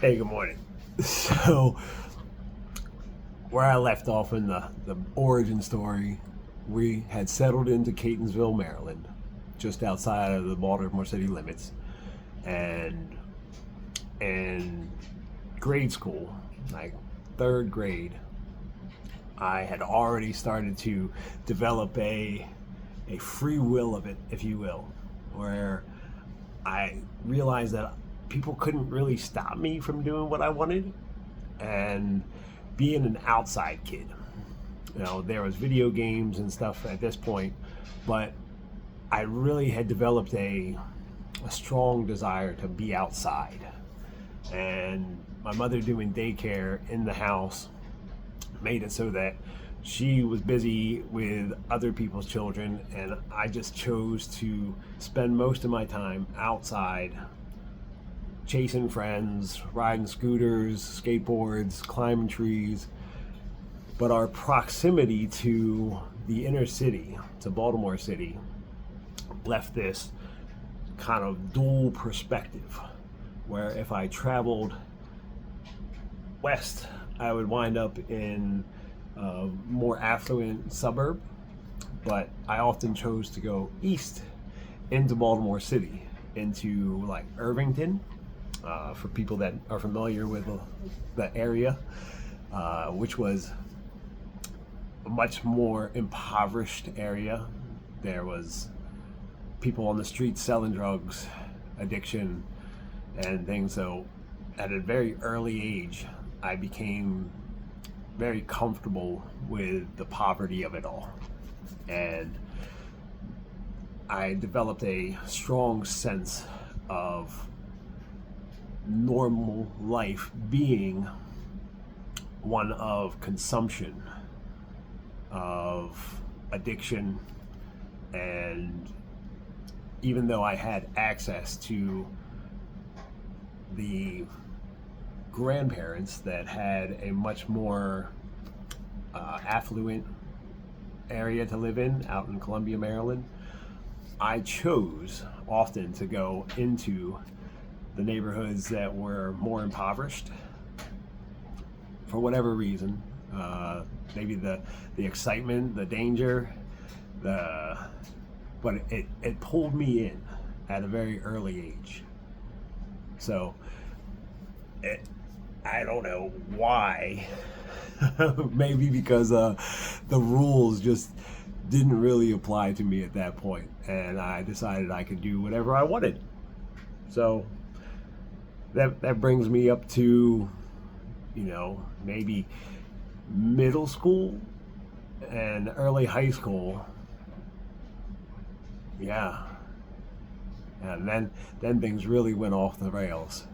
Hey, good morning. So, where I left off in the origin story, we had settled into Catonsville, Maryland, just outside of the Baltimore city limits. And in grade school, like third grade, I had already started to develop a free will of it, if you will, where I realized that people couldn't really stop me from doing what I wanted, and being an outside kid. There was video games and stuff at this point, but I really had developed a strong desire to be outside. And my mother doing daycare in the house made it so that she was busy with other people's children, and I just chose to spend most of my time outside chasing friends, riding scooters, skateboards, climbing trees. But our proximity to the inner city, to Baltimore City, left this kind of dual perspective where if I traveled west, I would wind up in a more affluent suburb, but I often chose to go east into Baltimore City, into like Irvington, for people that are familiar with the area, which was a much more impoverished area. There was people on the streets selling drugs, addiction, and things. So at a very early age, I became very comfortable with the poverty of it all. And I developed a strong sense of normal life being one of consumption, of addiction. And even though I had access to the grandparents that had a much more affluent area to live in out in Columbia, Maryland, I chose often to go into the neighborhoods that were more impoverished for whatever reason. Maybe the excitement, the danger, but it pulled me in at a very early age. So I don't know why. Maybe because the rules just didn't really apply to me at that point, and I decided I could do whatever I wanted. So that brings me up to, maybe middle school and early high school. Yeah. And then things really went off the rails.